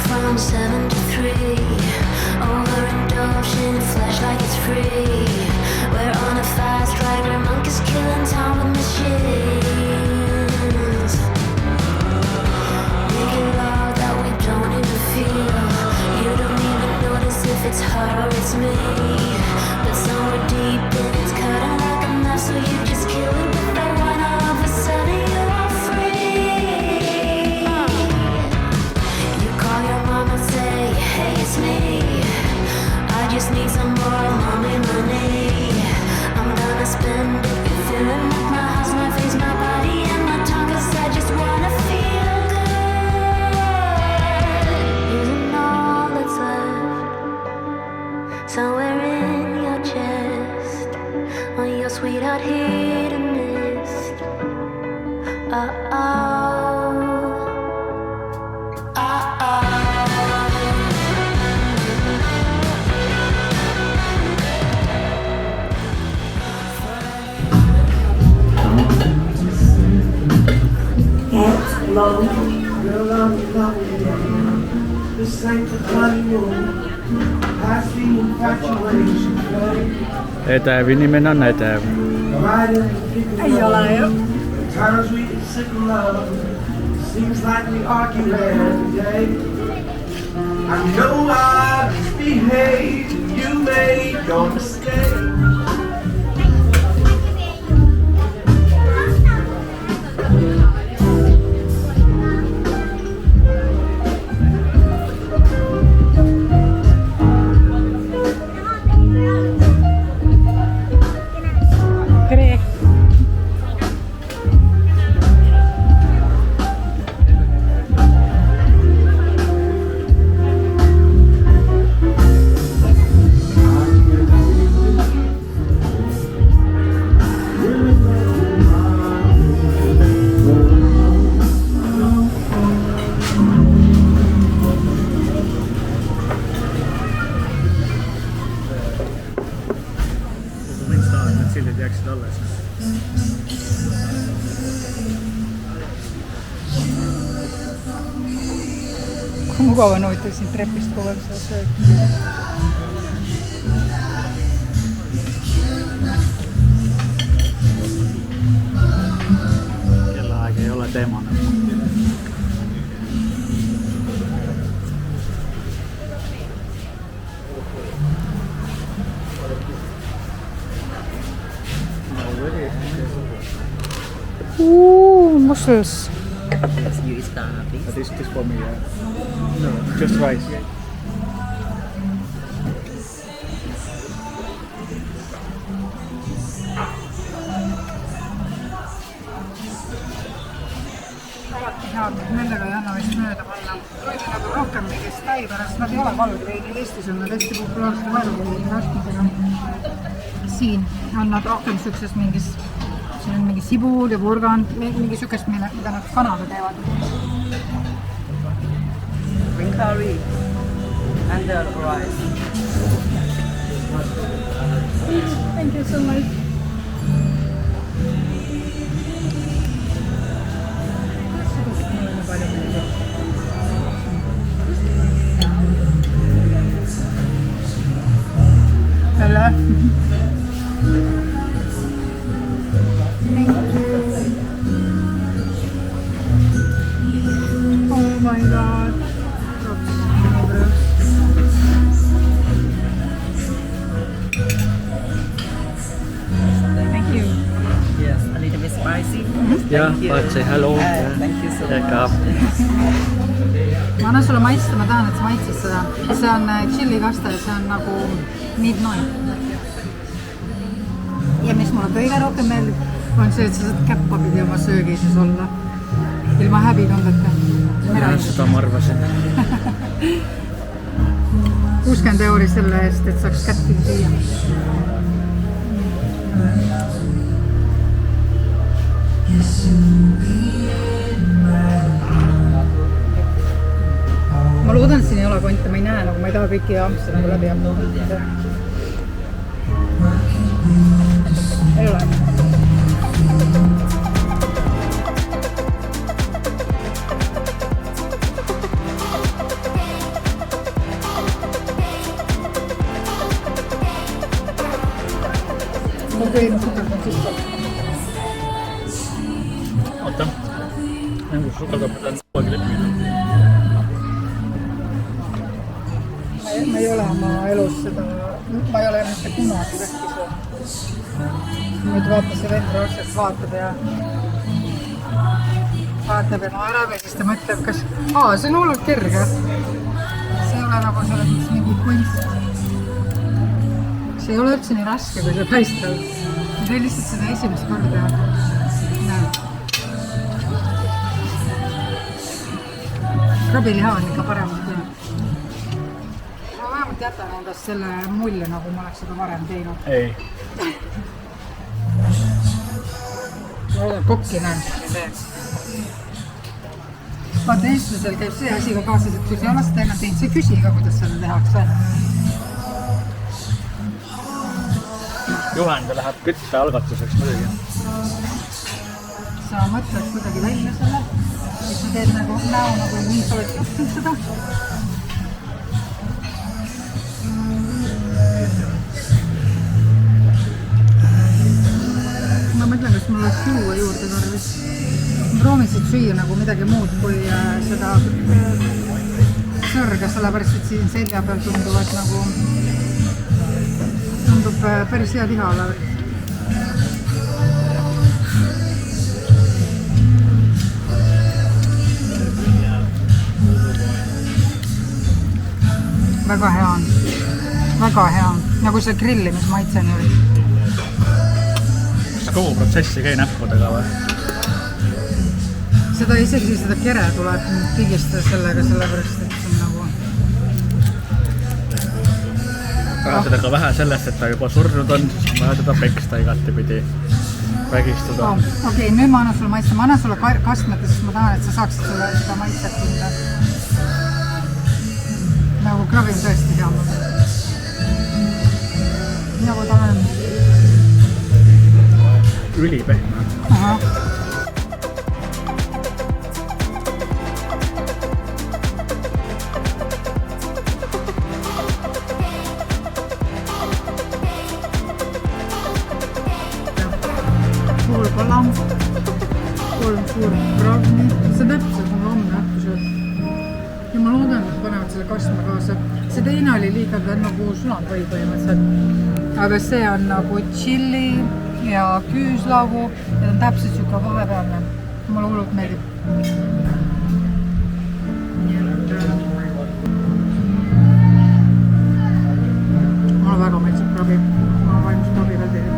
from 7 to 3. Overindulged in flesh like it's free. We're on a fast ride where monkeys killing time with machines. Making love that we don't even feel. You don't even notice if it's her or it's me. But somewhere deep in it's cutting like a knife, so you just kill it with the one. All of a sudden you are free. You call your mom and say, hey, it's me. I just need some more mommy money. I'm gonna spend it, filling up my house, my face, my body, and my tongue, 'cause I just wanna feel good. Using all that's left, somewhere in your chest, on your sweetheart hit and missed. This ain't the honeymoon. Past the infatuation. Edevi nimen on Edev. Ei ole jo. Times we get sick of love. Seems like we argue every day. I know I misbehaved. You made your mistake. Kui mugav on huvitav siin trepist kogu aeg seda sööd. Kellaaeg ei ole teemana. Mussels. Yes, you is done, please. This for me, yeah. No, just rice. Head, nendega ei anna vist mööda panna. Toidu nagu rohkem mingist täi pärast, nad ei ole valgveidid, Eestis on nad hästi populaarsed valgveidid rastmisega. Siin on nad rohkem siuksest mingis, siin on mingi sibul ja purgan, mingi siukest, mida nad kanaga teevad. Green curry and the rice. Thank you so much. Hello. Oh my god. Thank you. Yes, a little bit spicy. Yeah, Thank you. but say hello. Thank you so Eka. much. Ma annan sulle maitsta, ma tahan, et sa maitses seda. See on chili kaste, see on nagu midnight. Ja mis mulle kõige rohkem meeldib, on see, et sa saad käppa pidi oma söögises olla. Ilma häbitundeta. Seda ma arvasin. 60 € selle eest, et saaks kätt pidi süüa. Ma loodan, et siin ei ole konte, ma ei näe, nagu ma ei taha kõiki ampse nagu läbi hakata. Ei ole. või noh, sukeldab sisse. oota, mängus sukeldab, ma tahan kogu aeg leppinud. Ma ei ole oma elus seda, ma ei ole mitte kunagi vähki söönud. Nüüd vaata see vendra otsast vaatab ja naerab ja siis ta mõtleb, kas see on hullult kerge. See ei ole nagu selles mõttes mingi kunst. See ei ole üldse nii raske, kui see paistab. Ma teen lihtsalt seda esimest korda. Näe. Krabiliha on ikka paremalt teha. Ma vähemalt jätan endast selle mulje, nagu ma oleks seda varem teinud. ei. Ma olen kokki näen. Vaata, eestlasel käib see asi ka kaasas, et kui sa ei ole seda enne teinud, sa ei küsi ka, kuidas seda tehakse. Juhenda läheb kütte algatuseks muidugi. Sa mõtled kuidagi välja selle, et sa teed nagu näo, nagu nii sa oled kütnud seda. Ma mõtlen, kas mul oleks juua juurde tarvis. Ma proovin siit süüa nagu midagi muud kui seda sörge, sellepärast et siin selja peal tundub päris hea liha olevat. Väga hea on. Väga hea on. Nagu see grillimismaitseni oli. Kas kogu protsessi käi näppudega või? Seda isegi seda kere tuleb pigistada sellega, sellepärast et see on nagu... Vaja teda ka vähe sellest, et ta juba surnud on, siis on vaja teda peksta igatepidi, vägistuda. Okei, nüüd ma annan sulle maitse. Ma annan sulle kastmete, sest ma tahan, et sa saaksid seda maitset tunda. Nagu krabi on tõesti hea mõte. Nagu ta on. Ülipehme. Aha. Pool kala, 3 suurt krabni. See täpselt on homme õhtusööd. Ja ma loodan, et panevad selle kastma kaasa. See teine oli liiga nagu sulanud või põhimõtteliselt. Aga see on nagu tšilli ja küüslaugu ja on täpselt siuke vahepealne. Mulle hullult meeldib. Mulle väga meeldib krabi. Ma olen valmis krabi veel teile.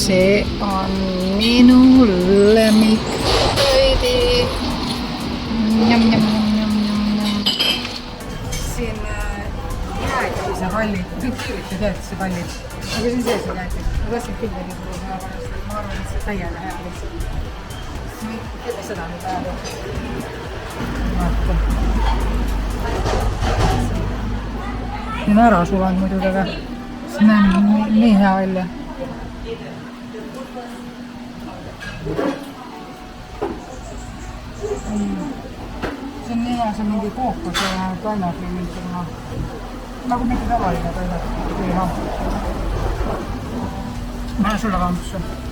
See on minu lemmiktoidi. Siin jääkise pallid, kõik üritab jääkise pallid. Aga siin sees on jääkise. Ma tahtsin küll veel juurde, ma arvan, et see täiega hea lihtsalt. Teeme seda nüüd ajada. Vaata. See on ära sulanud muidugi, aga näeb nii hea välja. See on nii hea, see on mingi kookos ja toimet või mingisugune nagu mingi tavaline toimet. Ma olen sulle kampusse.